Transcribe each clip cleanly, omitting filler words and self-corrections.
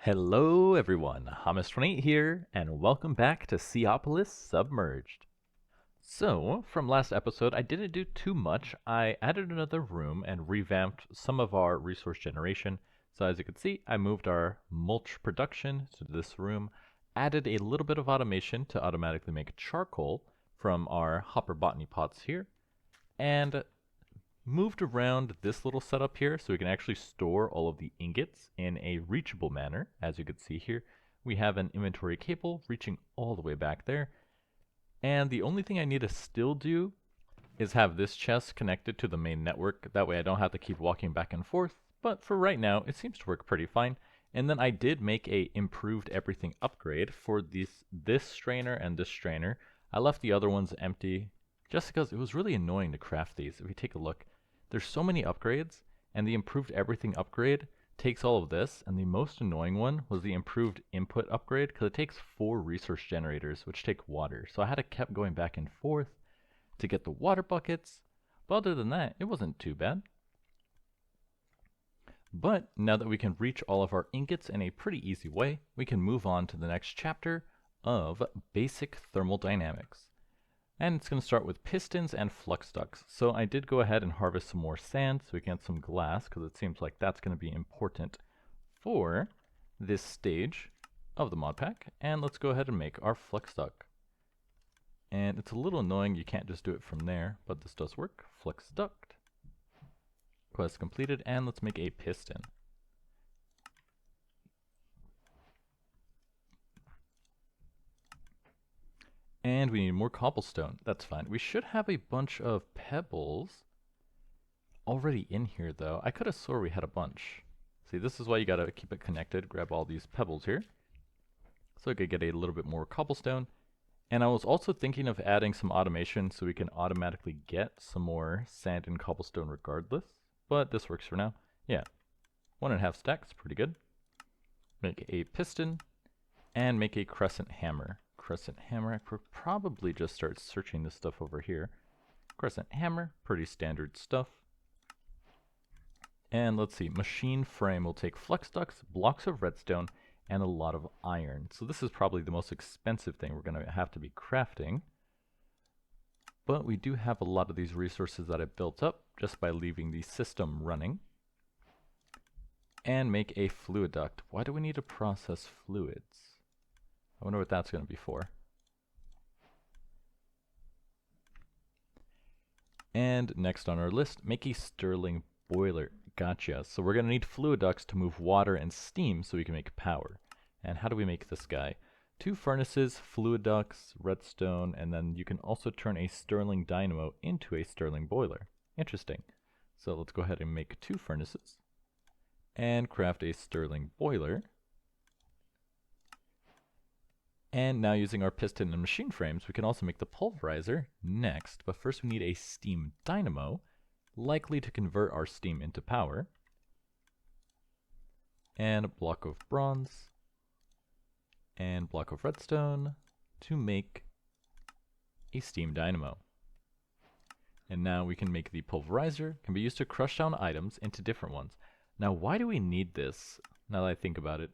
Hello everyone, Hamas28 here, and welcome back to Seaopolis Submerged. So, from last episode, I didn't do too much. I added another room and revamped some of our resource generation. So as you can see, I moved our mulch production to this room, added a little bit of automation to automatically make charcoal from our hopper botany pots here, and moved around this little setup here so we can actually store all of the ingots in a reachable manner. As you can see here, we have an inventory cable reaching all the way back there. And the only thing I need to still do is have this chest connected to the main network. That way I don't have to keep walking back and forth. But for right now, it seems to work pretty fine. And then I did make a improved everything upgrade for this strainer and this strainer. I left the other ones empty just because it was really annoying to craft these. If you take a look, there's so many upgrades, and the improved everything upgrade takes all of this, and the most annoying one was the improved input upgrade because it takes 4 resource generators, which take water. So I had to keep going back and forth to get the water buckets, but other than that, it wasn't too bad. But now that we can reach all of our ingots in a pretty easy way, we can move on to the next chapter of basic thermodynamics. And it's going to start with pistons and flux ducts. So I did go ahead and harvest some more sand so we can get some glass, because it seems like that's going to be important for this stage of the mod pack. And let's go ahead and make our flux duct. And it's a little annoying, you can't just do it from there, but this does work. Flux duct. Quest completed, and let's make a piston. And we need more cobblestone. That's fine. We should have a bunch of pebbles already in here, though. I could have swore we had a bunch. See, this is why you gotta keep it connected. Grab all these pebbles here, so I could get a little bit more cobblestone. And I was also thinking of adding some automation so we can automatically get some more sand and cobblestone regardless. But this works for now. Yeah, 1.5 stacks, pretty good. Make a piston, and make a crescent hammer. Crescent hammer, I could probably just start searching this stuff over here. Crescent hammer, pretty standard stuff. And let's see, machine frame will take flux ducts, blocks of redstone, and a lot of iron. So this is probably the most expensive thing we're going to have to be crafting. But we do have a lot of these resources that I built up just by leaving the system running. And make a fluid duct. Why do we need to process fluids? I wonder what that's going to be for. And next on our list, make a Stirling boiler. Gotcha. So we're going to need fluid ducts to move water and steam so we can make power. And how do we make this guy? 2 furnaces, fluid ducts, redstone, and then you can also turn a Stirling dynamo into a Stirling boiler. Interesting. So let's go ahead and make 2 furnaces and craft a Stirling boiler. And now using our piston and machine frames, we can also make the pulverizer next. But first we need a steam dynamo, likely to convert our steam into power. And a block of bronze. And block of redstone to make a steam dynamo. And now we can make the pulverizer. Can be used to crush down items into different ones. Now why do we need this, now that I think about it?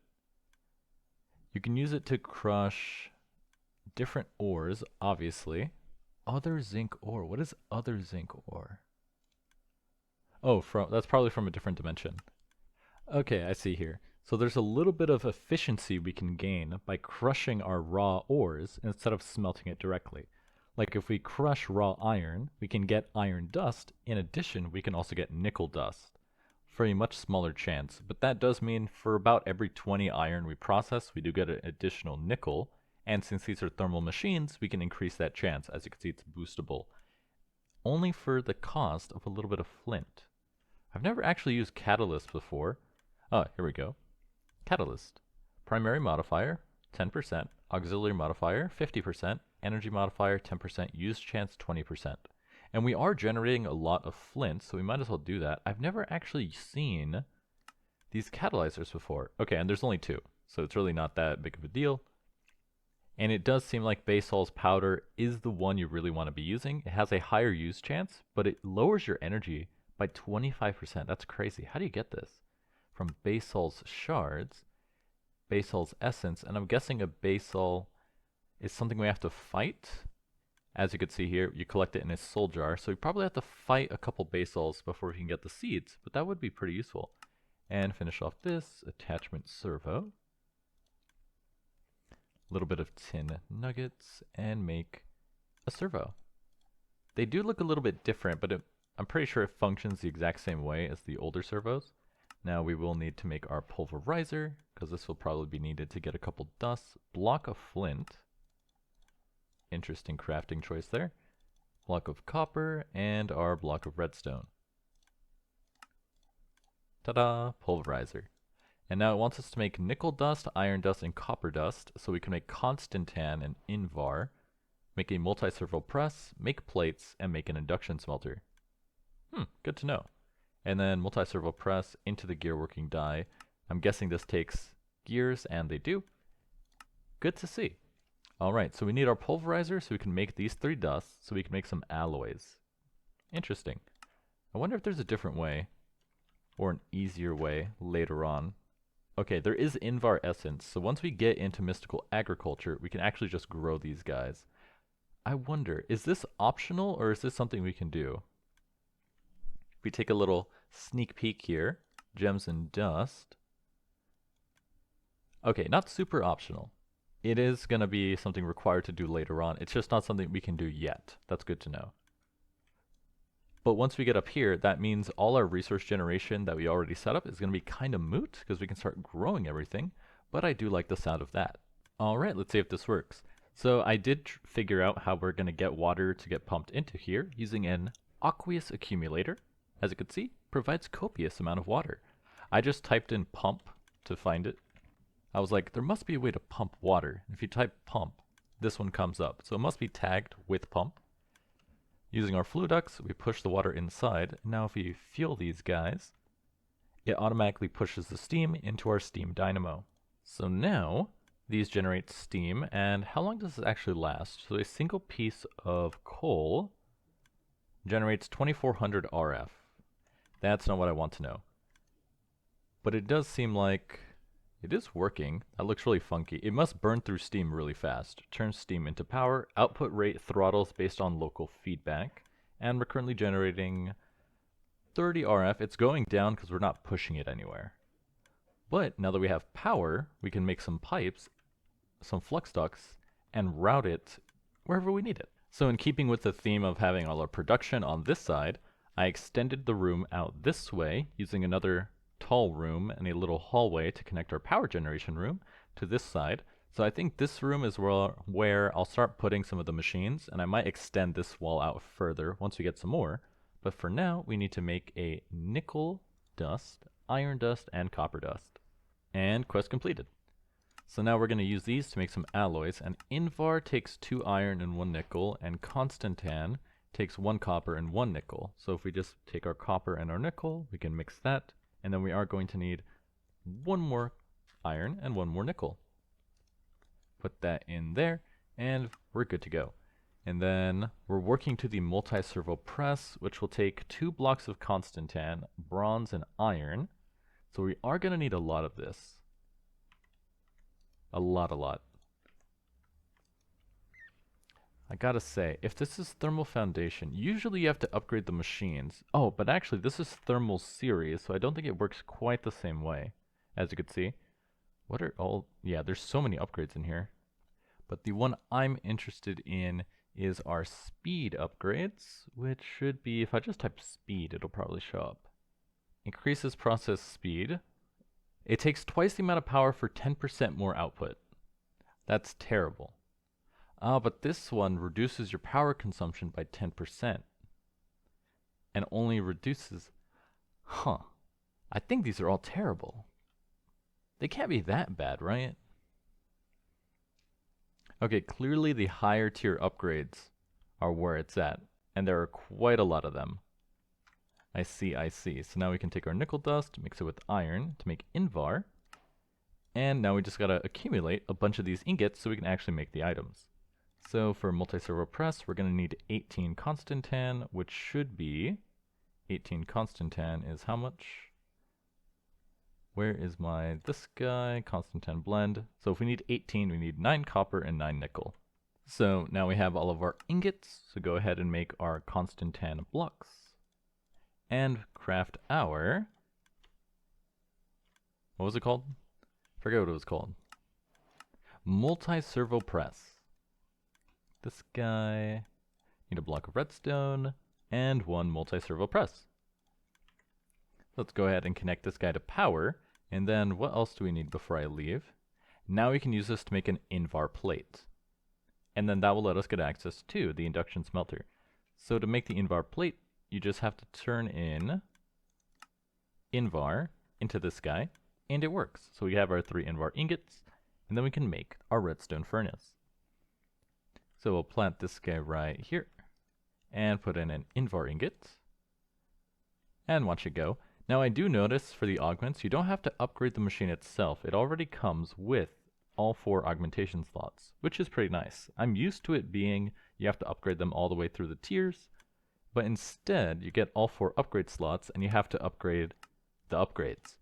You can use it to crush different ores, obviously. Other zinc ore. What is other zinc ore? Oh, that's probably from a different dimension. Okay, I see here. So there's a little bit of efficiency we can gain by crushing our raw ores instead of smelting it directly. Like if we crush raw iron, we can get iron dust. In addition, we can also get nickel dust for a much smaller chance, but that does mean for about every 20 iron we process, we do get an additional nickel, and since these are thermal machines, we can increase that chance. As you can see, it's boostable. Only for the cost of a little bit of flint. I've never actually used catalyst before. Oh, here we go. Catalyst. Primary modifier, 10%. Auxiliary modifier, 50%. Energy modifier, 10%. Use chance, 20%. And we are generating a lot of flint, so we might as well do that. I've never actually seen these catalyzers before. Okay, and there's only 2, so it's really not that big of a deal. And it does seem like basalt's powder is the one you really want to be using. It has a higher use chance, but it lowers your energy by 25%. That's crazy. How do you get this? From basalt's shards. basal's essence, and I'm guessing a basal is something we have to fight. As you can see here, you collect it in a soul jar, so we probably have to fight a couple basals before we can get the seeds, but that would be pretty useful. And finish off this attachment servo. A little bit of tin nuggets, and make a servo. They do look a little bit different, but I'm pretty sure it functions the exact same way as the older servos. Now we will need to make our pulverizer, because this will probably be needed to get a couple dusts. Block of flint. Interesting crafting choice there. Block of copper, and our block of redstone. Ta-da! Pulverizer. And now it wants us to make nickel dust, iron dust, and copper dust, so we can make constantan and invar, make a multi-servo press, make plates, and make an induction smelter. Good to know. And then multi-servo press into the gear working die. I'm guessing this takes gears, and they do. Good to see. Alright, so we need our pulverizer so we can make these 3 dusts, so we can make some alloys. Interesting. I wonder if there's a different way, or an easier way later on. Okay, there is Invar Essence, so once we get into Mystical Agriculture, we can actually just grow these guys. I wonder, is this optional, or is this something we can do? If we take a little sneak peek here, gems and dust. Okay, not super optional. It is going to be something required to do later on. It's just not something we can do yet. That's good to know. But once we get up here, that means all our resource generation that we already set up is going to be kind of moot, because we can start growing everything, but I do like the sound of that. Alright, let's see if this works. So I did figure out how we're going to get water to get pumped into here using an aqueous accumulator. As you can see, provides copious amount of water. I just typed in pump to find it. I was like, there must be a way to pump water. If you type pump, this one comes up. So it must be tagged with pump. Using our fluiducts, we push the water inside. Now if we fuel these guys, it automatically pushes the steam into our steam dynamo. So now, these generate steam, and how long does this actually last? So a single piece of coal generates 2400 RF. That's not what I want to know. But it does seem like it is working. That looks really funky. It must burn through steam really fast. Turns steam into power. Output rate throttles based on local feedback. And we're currently generating 30 RF. It's going down because we're not pushing it anywhere. But now that we have power, we can make some pipes, some flux ducts, and route it wherever we need it. So in keeping with the theme of having all our production on this side, I extended the room out this way using another tall room and a little hallway to connect our power generation room to this side. So I think this room is where I'll start putting some of the machines, and I might extend this wall out further once we get some more. But for now, we need to make a nickel dust, iron dust, and copper dust. And quest completed. So now we're going to use these to make some alloys, and Invar takes 2 iron and 1 nickel, and Constantan takes 1 copper and 1 nickel. So if we just take our copper and our nickel, we can mix that. And then we are going to need 1 more iron and 1 more nickel. Put that in there, and we're good to go. And then we're working to the multi-servo press, which will take 2 blocks of Constantan, bronze, and iron. So we are going to need a lot of this. A lot. I gotta say, if this is thermal foundation, usually you have to upgrade the machines. Oh, but actually this is thermal series, so I don't think it works quite the same way. As you can see. What are all... Yeah, there's so many upgrades in here. But the one I'm interested in is our speed upgrades, which should be, if I just type speed, it'll probably show up. Increases process speed. It takes twice the amount of power for 10% more output. That's terrible. But this one reduces your power consumption by 10%. And only reduces... Huh. I think these are all terrible. They can't be that bad, right? Okay, clearly the higher tier upgrades are where it's at. And there are quite a lot of them. I see. So now we can take our nickel dust, mix it with iron to make Invar. And now we just gotta accumulate a bunch of these ingots so we can actually make the items. So for multi-servo press, we're going to need 18 Constantan, which should be 18 Constantan is how much? where is this guy, constant 10 blend. So if we need 18, we need 9 copper and 9 nickel. So now we have all of our ingots, so go ahead and make our constant 10 blocks. And craft our, what was it called? Forget what it was called. Multi-servo press. This guy, need a block of redstone, and 1 multi-servo press. Let's go ahead and connect this guy to power, and then what else do we need before I leave? Now we can use this to make an invar plate. And then that will let us get access to the induction smelter. So to make the invar plate, you just have to turn in invar into this guy, and it works. So we have our 3 invar ingots, and then we can make our redstone furnace. So we'll plant this guy right here, and put in an invar ingot, and watch it go. Now I do notice for the augments, you don't have to upgrade the machine itself. It already comes with all 4 augmentation slots, which is pretty nice. I'm used to it being you have to upgrade them all the way through the tiers, but instead you get all 4 upgrade slots and you have to upgrade the upgrades.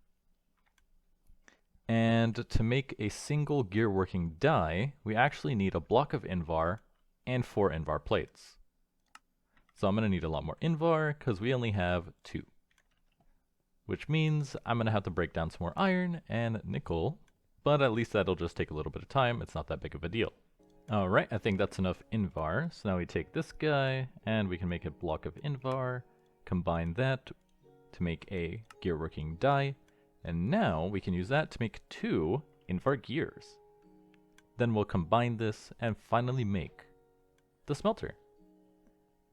And to make a single gear working die, we actually need a block of invar and 4 invar plates. So I'm going to need a lot more invar because we only have 2. Which means I'm going to have to break down some more iron and nickel, but at least that'll just take a little bit of time. It's not that big of a deal. Alright, I think that's enough invar. So now we take this guy and we can make a block of invar, combine that to make a gear working die, and now we can use that to make 2 invar gears. Then we'll combine this and finally make the smelter.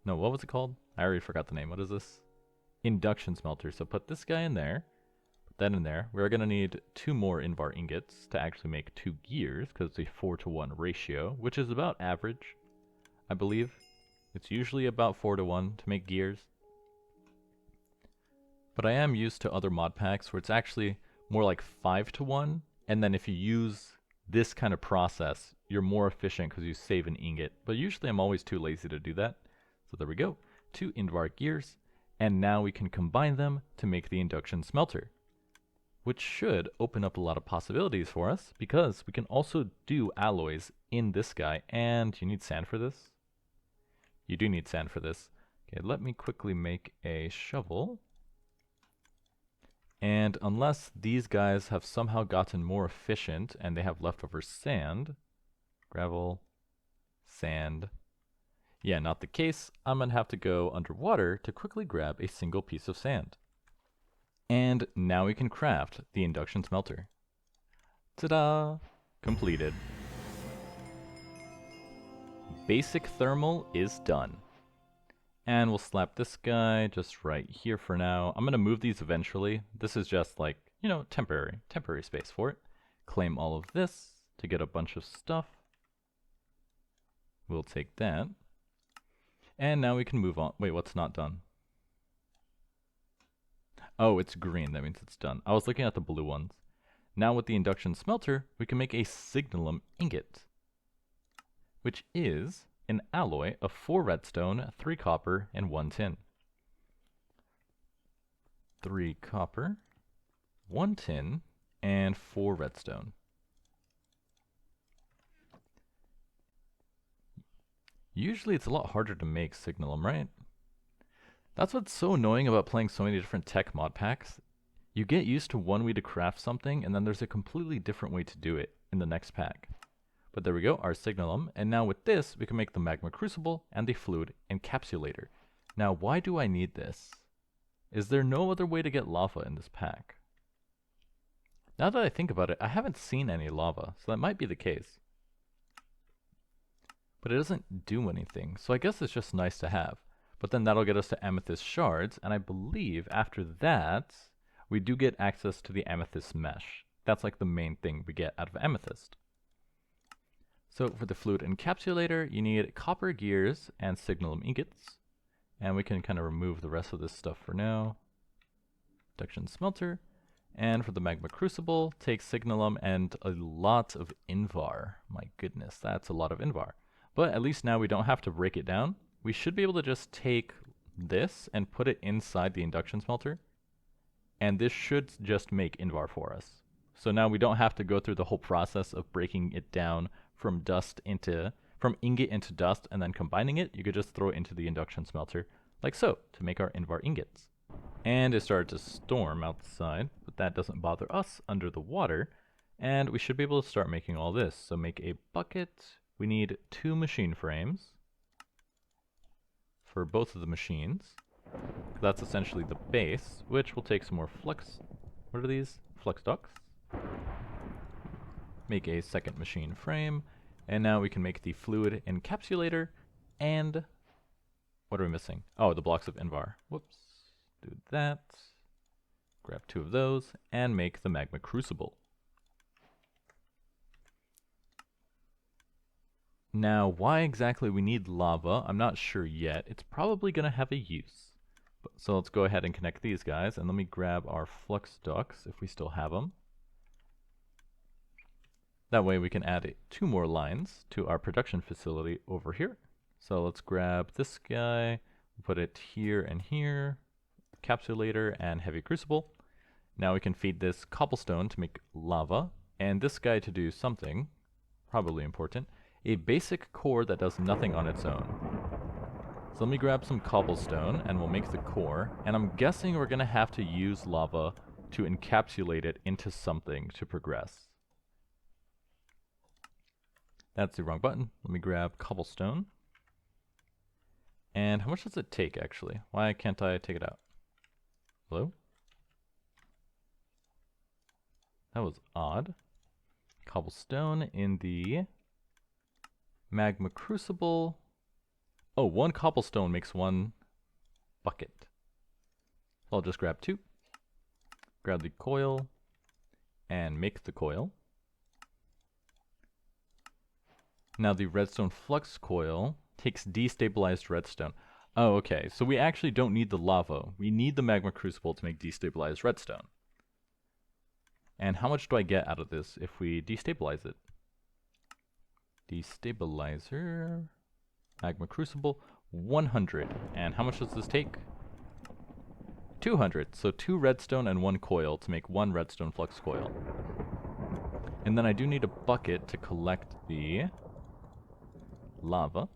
No, what was it called? I already forgot the name. What is this? Induction smelter. So put this guy in there, put that in there. We're going to need 2 more invar ingots to actually make 2 gears because it's a 4-to-1 ratio, which is about average, I believe. It's usually about 4-to-1 to make gears. But I am used to other mod packs where it's actually more like 5-to-1, and then if you use this kind of process, you're more efficient because you save an ingot. But usually I'm always too lazy to do that. So there we go. 2 invar gears. And now we can combine them to make the induction smelter, which should open up a lot of possibilities for us because we can also do alloys in this guy. And you need sand for this? You do need sand for this. Okay, let me quickly make a shovel. And unless these guys have somehow gotten more efficient and they have leftover sand, gravel, sand. Yeah, not the case. I'm going to have to go underwater to quickly grab a single piece of sand. And now we can craft the induction smelter. Ta-da! Completed. Basic thermal is done. And we'll slap this guy just right here for now. I'm going to move these eventually. This is just like, you know, temporary space for it. Claim all of this to get a bunch of stuff. We'll take that. And now we can move on. Wait, what's not done? Oh, it's green. That means it's done. I was looking at the blue ones. Now with the induction smelter, we can make a signalum ingot, which is an alloy of 4 redstone, 3 copper, and 1 tin. 3 copper, 1 tin, and 4 redstone. Usually it's a lot harder to make signalum, right? That's what's so annoying about playing so many different tech mod packs. You get used to one way to craft something, and then there's a completely different way to do it in the next pack. But there we go, our signalum. And now with this, we can make the magma crucible and the fluid encapsulator. Now, why do I need this? Is there no other way to get lava in this pack? Now that I think about it, I haven't seen any lava, so that might be the case. But it doesn't do anything, so I guess it's just nice to have. But then that'll get us to amethyst shards, and I believe after that, we do get access to the amethyst mesh. That's like the main thing we get out of amethyst. So for the fluid encapsulator, you need copper gears and signalum ingots. And we can kind of remove the rest of this stuff for now. Induction smelter. And for the magma crucible, take signalum and a lot of invar. My goodness, that's a lot of invar. But at least now we don't have to break it down. We should be able to just take this and put it inside the induction smelter. and this should just make Invar for us. So now we don't have to go through the whole process of breaking it down from ingot into dust and then combining it. You could just throw it into the induction smelter like so to make our Invar ingots. And it started to storm outside, but that doesn't bother us under the water. And we should be able to start making all this. So make a bucket. We need 2 machine frames for both of the machines. That's essentially the base, which will take some more flux. What are these? Flux ducts. Make a second machine frame. And now we can make the fluid encapsulator. And what are we missing? Oh, the blocks of Invar. Whoops. Do that. Grab 2 of those and make the magma crucible. Now, why exactly we need lava, I'm not sure yet. It's probably going to have a use. So let's go ahead and connect these guys, and let me grab our flux ducts if we still have them. That way we can add 2 more lines to our production facility over here. So let's grab this guy, put it here and here, encapsulator and heavy crucible. Now we can feed this cobblestone to make lava, and this guy to do something, probably important, a basic core that does nothing on its own. So let me grab some cobblestone and we'll make the core, and I'm guessing we're going to have to use lava to encapsulate it into something to progress. That's the wrong button. Let me grab cobblestone. And how much does it take actually? Why can't I take it out? Hello? That was odd. Cobblestone in the magma crucible. Oh, 1 cobblestone makes 1 bucket. So I'll just grab 2. Grab the coil and make the coil. Now the redstone flux coil takes destabilized redstone. Oh, okay. So we actually don't need the lava. We need the magma crucible to make destabilized redstone. And how much do I get out of this if we destabilize it? Destabilizer, magma crucible, 100. And how much does this take? 200. So 2 redstone and 1 coil to make 1 redstone flux coil. And then I do need a bucket to collect the lava.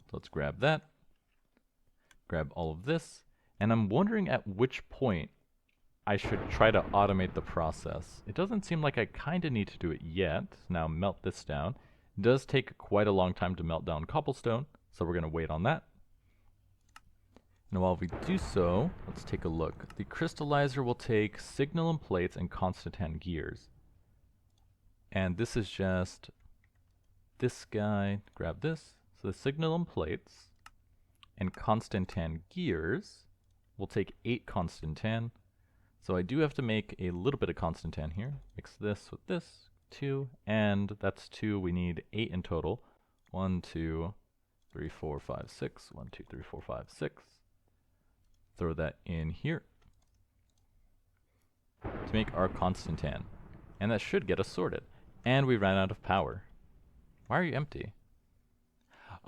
So let's grab that. Grab all of this. And I'm wondering at which point I should try to automate the process. It doesn't seem like I kind of need to do it yet. Now melt this down. It does take quite a long time to melt down cobblestone, so we're going to wait on that. And while we do so, let's take a look. The crystallizer will take signal and plates and constantan gears. And this is just this guy. Grab this. So the signal and plates and constantan gears will take 8 constantan. So I do have to make a little bit of constantan here. Mix this with this, 2, and that's 2. We need 8 in total. 1, 2, 3, 4, 5, 6. 1, 2, 3, 4, 5, 6. Throw that in here to make our constantan. And that should get us sorted. And we ran out of power. Why are you empty?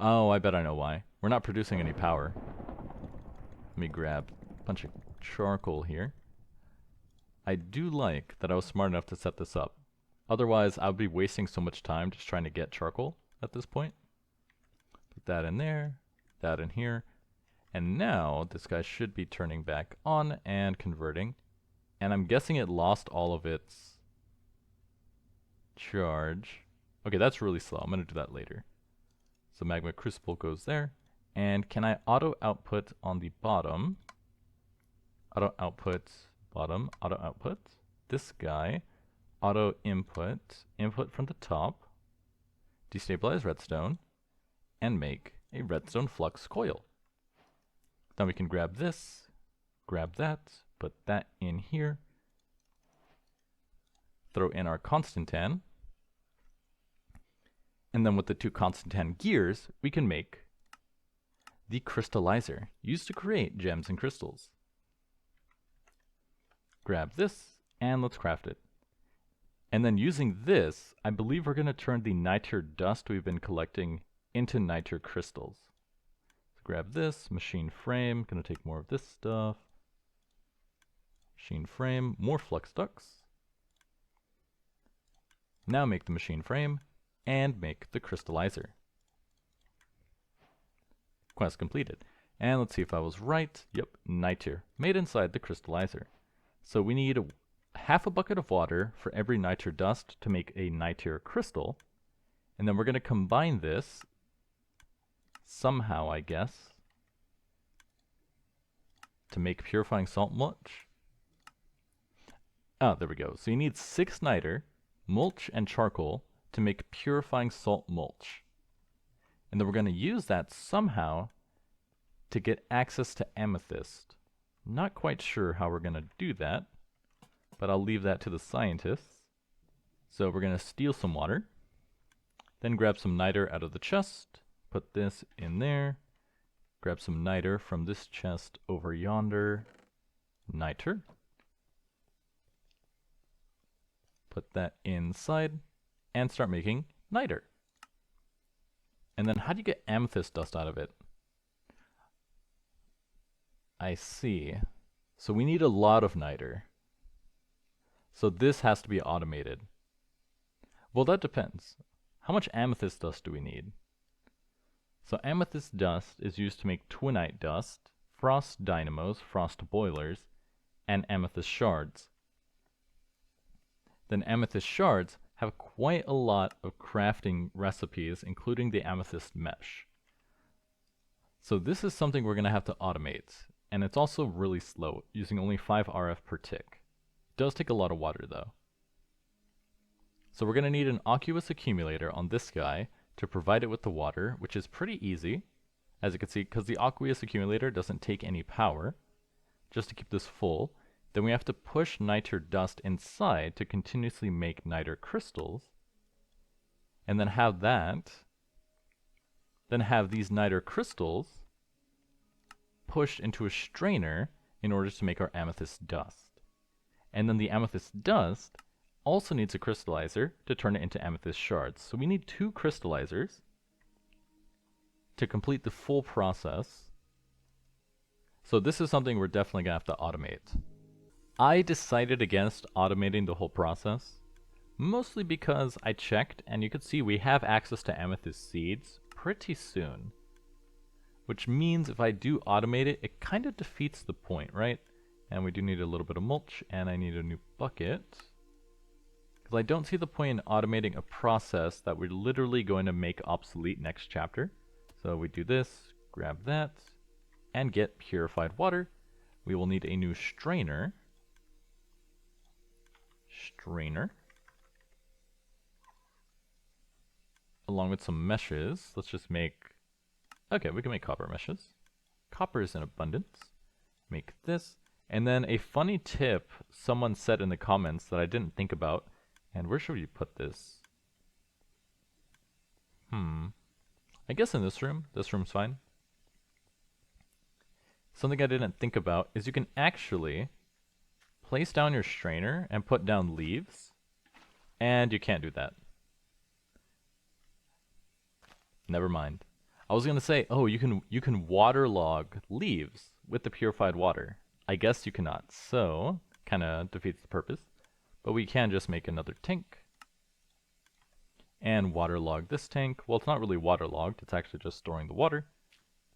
Oh, I bet I know why. We're not producing any power. Let me grab a bunch of charcoal here. I do like that I was smart enough to set this up. Otherwise, I would be wasting so much time just trying to get charcoal at this point. Put that in there, that in here. And now this guy should be turning back on and converting. And I'm guessing it lost all of its charge. Okay, that's really slow. I'm going to do that later. So magma crucible goes there. And can I auto output on the bottom? Auto output bottom, auto output. This guy, auto input, input from the top, destabilize redstone, and make a redstone flux coil. Then we can grab this, grab that, put that in here, throw in our constantan, and then with the 2 constantan gears, we can make the crystallizer, used to create gems and crystals. Grab this, and let's craft it. And then using this, I believe we're going to turn the niter dust we've been collecting into niter crystals. So grab this, machine frame, going to take more of this stuff. Machine frame, more flux ducts. Now make the machine frame and make the crystallizer. Quest completed. And let's see if I was right. Yep, niter made inside the crystallizer. So we need half a bucket of water for every niter dust to make a niter crystal. And then we're going to combine this somehow, I guess, to make purifying salt mulch. Oh, there we go. So you need 6 niter, mulch, and charcoal to make purifying salt mulch. And then we're going to use that somehow to get access to amethyst. Not quite sure how we're going to do that, but I'll leave that to the scientists. So we're going to steal some water, then grab some niter out of the chest, put this in there, grab some niter from this chest over yonder, niter, put that inside, and start making niter. And then how do you get amethyst dust out of it? I see. So we need a lot of niter. So this has to be automated. Well, that depends. How much amethyst dust do we need? So amethyst dust is used to make twinite dust, frost dynamos, frost boilers, and amethyst shards. Then amethyst shards have quite a lot of crafting recipes, including the amethyst mesh. So this is something we're going to have to automate. And it's also really slow, using only 5 RF per tick. It does take a lot of water though. So we're going to need an aqueous accumulator on this guy to provide it with the water, which is pretty easy, as you can see, because the aqueous accumulator doesn't take any power. Just to keep this full, then we have to push niter dust inside to continuously make niter crystals, and then have these niter crystals pushed into a strainer in order to make our amethyst dust. And then the amethyst dust also needs a crystallizer to turn it into amethyst shards. So we need 2 crystallizers to complete the full process. So this is something we're definitely going to have to automate. I decided against automating the whole process, mostly because I checked and you could see we have access to amethyst seeds pretty soon. Which means if I do automate it, it kind of defeats the point, right? And we do need a little bit of mulch, and I need a new bucket. Because I don't see the point in automating a process that we're literally going to make obsolete next chapter. So we do this, grab that, and get purified water. We will need a new strainer. Along with some meshes. Let's just make... Okay, we can make copper meshes. Copper is in abundance. Make this. And then a funny tip someone said in the comments that I didn't think about. And where should we put this? I guess in this room. This room's fine. Something I didn't think about is you can actually place down your strainer and put down leaves. And you can't do that. Never mind. I was gonna say, oh, you can waterlog leaves with the purified water. I guess you cannot, so kinda defeats the purpose. But we can just make another tank and waterlog this tank. Well, it's not really waterlogged, it's actually just storing the water.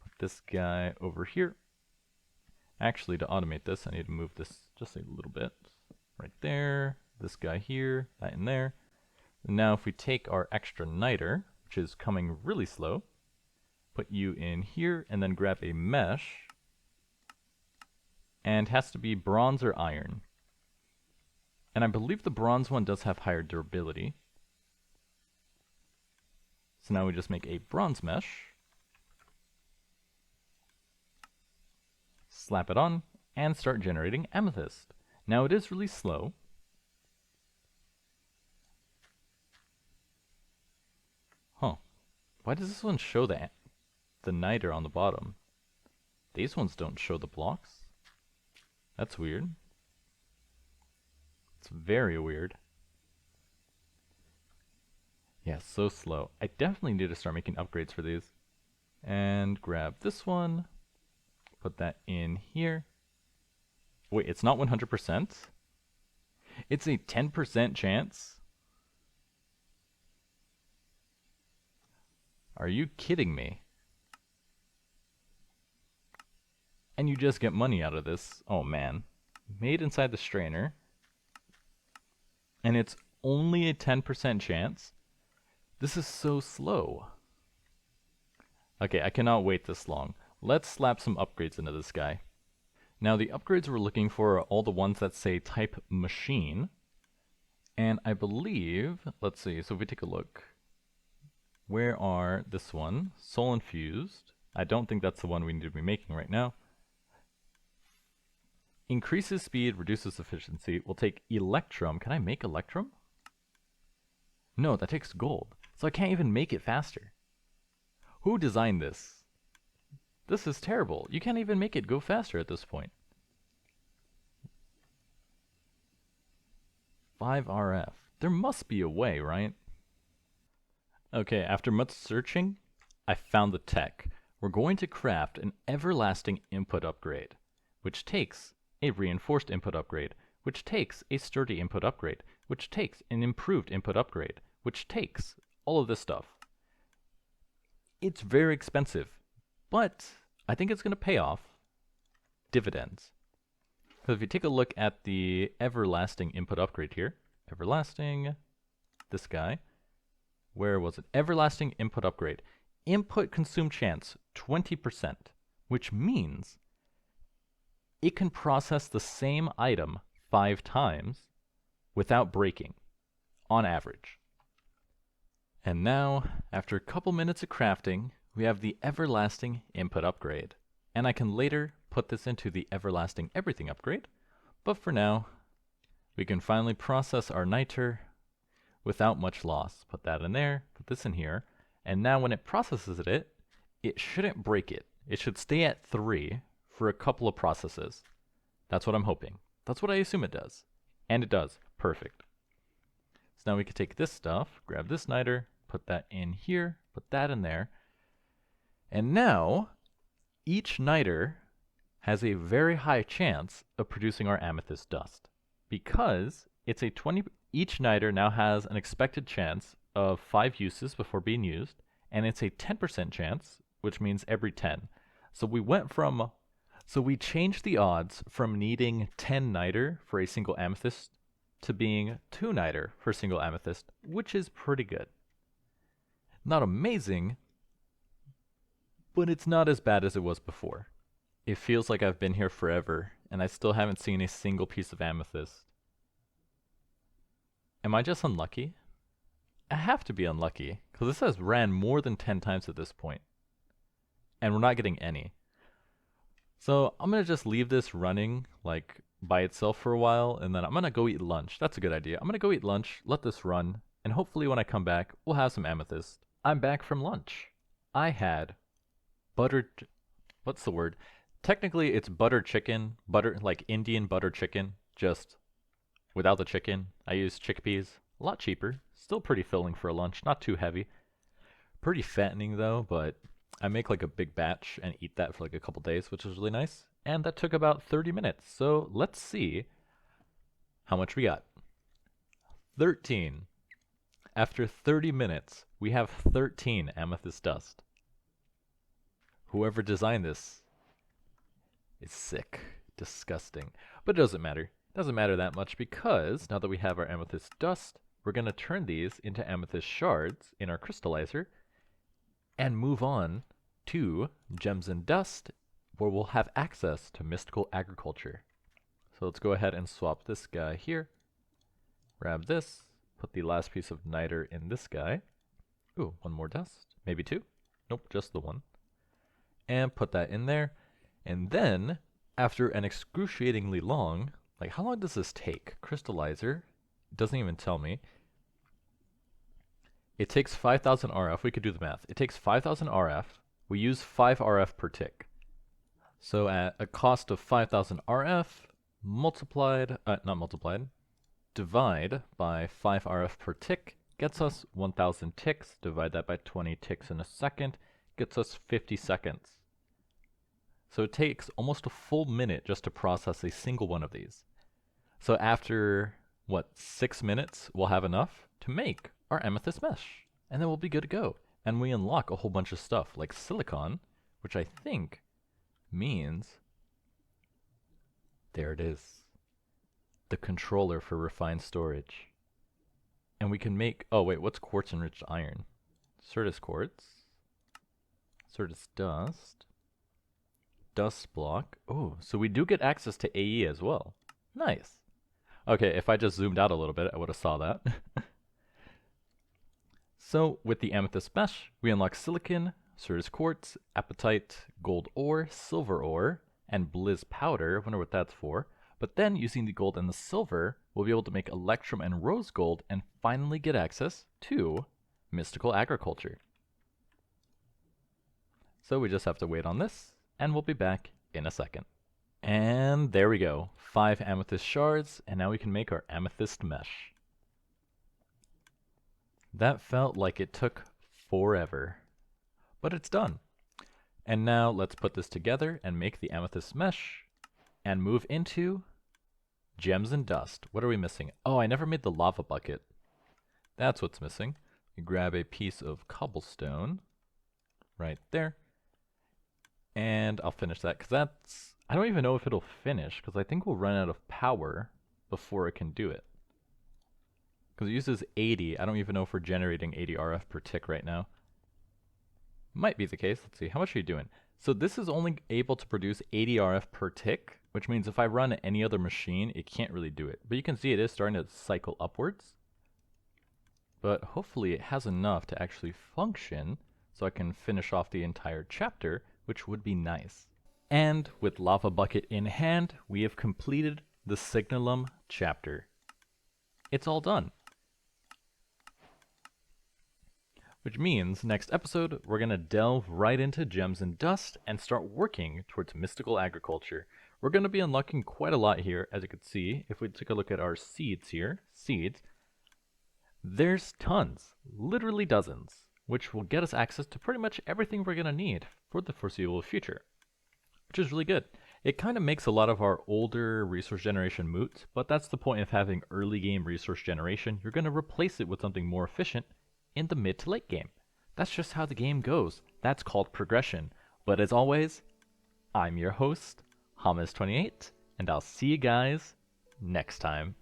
Put this guy over here. Actually, to automate this, I need to move this just a little bit. Right there, this guy here, that in there. And now if we take our extra niter, which is coming really slow, put you in here, and then grab a mesh, and has to be bronze or iron. And I believe the bronze one does have higher durability. So now we just make a bronze mesh, slap it on, and start generating amethyst. Now it is really slow. Huh. Why does this one show the niter on the bottom? These ones don't show the blocks. That's weird. It's very weird. Yeah, so slow. I definitely need to start making upgrades for these. And grab this one. Put that in here. Wait, it's not 100%? It's a 10% chance? Are you kidding me? And you just get money out of this. Oh man. Made inside the strainer. And it's only a 10% chance? This is so slow. Okay, I cannot wait this long. Let's slap some upgrades into this guy. Now the upgrades we're looking for are all the ones that say type machine. And I believe, let's see, so if we take a look. Where are this one? Soul infused. I don't think that's the one we need to be making right now. Increases speed, reduces efficiency. We'll take electrum. Can I make electrum? No, that takes gold. So I can't even make it faster. Who designed this? This is terrible. You can't even make it go faster at this point. 5 RF. There must be a way, right? Okay, after much searching, I found the tech. We're going to craft an everlasting input upgrade, which takes a reinforced input upgrade, which takes a sturdy input upgrade, which takes an improved input upgrade, which takes all of this stuff. It's very expensive, but I think it's going to pay off dividends. Because if you take a look at the everlasting input upgrade here, everlasting, this guy, where was it? Everlasting input upgrade. Input consume chance, 20%, which means it can process the same item 5 times without breaking, on average. And now, after a couple minutes of crafting, we have the everlasting input upgrade. And I can later put this into the everlasting everything upgrade, but for now, we can finally process our niter without much loss. Put that in there, put this in here, and now when it processes it, it shouldn't break it. It should stay at 3 for a couple of processes. That's what I'm hoping. That's what I assume it does. And it does. Perfect. So now we can take this stuff, grab this niter, put that in here, put that in there, and now each niter has a very high chance of producing our amethyst dust because it's a 20. Each niter now has an expected chance of 5 uses before being used, and it's a 10% chance, which means every 10. So we changed the odds from needing 10 niter for a single amethyst to being 2 niter for a single amethyst, which is pretty good. Not amazing, but it's not as bad as it was before. It feels like I've been here forever, and I still haven't seen a single piece of amethyst. Am I just unlucky? I have to be unlucky, because this has ran more than 10 times at this point. And we're not getting any. So I'm going to just leave this running like by itself for a while, and then I'm going to go eat lunch. That's a good idea. I'm going to go eat lunch, let this run, and hopefully when I come back, we'll have some amethyst. I'm back from lunch. I had buttered, what's the word? Technically it's buttered chicken, like Indian butter chicken, just without the chicken. I used chickpeas, a lot cheaper, still pretty filling for a lunch, not too heavy. Pretty fattening though, but I make like a big batch and eat that for like a couple days, which is really nice. And that took about 30 minutes. So let's see how much we got. 13. After 30 minutes, we have 13 amethyst dust. Whoever designed this is sick, disgusting. But it doesn't matter. It doesn't matter that much because now that we have our amethyst dust, we're going to turn these into amethyst shards in our crystallizer and move on to gems and dust, where we'll have access to mystical agriculture. So let's go ahead and swap this guy here. Grab this, put the last piece of niter in this guy. Ooh, one more dust, maybe 2. Nope, just the 1. And put that in there. And then, after an excruciatingly long, like how long does this take? Crystallizer, doesn't even tell me. It takes 5,000 RF. We could do the math. It takes 5,000 RF. We use 5 RF per tick. So at a cost of 5,000 RF, divide by 5 RF per tick, gets us 1,000 ticks. Divide that by 20 ticks in a second, gets us 50 seconds. So it takes almost a full minute just to process a single one of these. So after, what, 6 minutes, we'll have enough to make our amethyst mesh. And then we'll be good to go. And we unlock a whole bunch of stuff like silicon, which I think means, there it is, the controller for refined storage. And we can make, oh wait, what's quartz enriched iron? Certus quartz, Certus dust, dust block. Oh, so we do get access to AE as well. Nice. Okay, if I just zoomed out a little bit, I would have saw that. So with the amethyst mesh, we unlock silicon, Certus quartz, apatite, gold ore, silver ore, and blizz powder. I wonder what that's for. But then using the gold and the silver, we'll be able to make electrum and rose gold and finally get access to mystical agriculture. So we just have to wait on this, and we'll be back in a second. And there we go, 5 amethyst shards, and now we can make our amethyst mesh. That felt like it took forever, but it's done. And now let's put this together and make the amethyst mesh and move into gems and dust. What are we missing? Oh, I never made the lava bucket. That's what's missing. You grab a piece of cobblestone right there. And I'll finish that because that's, I don't even know if it'll finish because I think we'll run out of power before it can do it. Because it uses 80. I don't even know if we're generating 80 RF per tick right now. Might be the case. Let's see. How much are you doing? So this is only able to produce 80 RF per tick, which means if I run any other machine, it can't really do it. But you can see it is starting to cycle upwards. But hopefully it has enough to actually function so I can finish off the entire chapter, which would be nice. And with Lava Bucket in hand, we have completed the Signalum chapter. It's all done. Which means next episode, we're going to delve right into gems and dust and start working towards mystical agriculture. We're going to be unlocking quite a lot here, as you can see. If we take a look at our seeds here, there's tons, literally dozens, which will get us access to pretty much everything we're going to need for the foreseeable future, which is really good. It kind of makes a lot of our older resource generation moot, but that's the point of having early game resource generation. You're going to replace it with something more efficient in the mid to late game. That's just how the game goes. That's called progression. But as always, I'm your host, Hamas28, and I'll see you guys next time.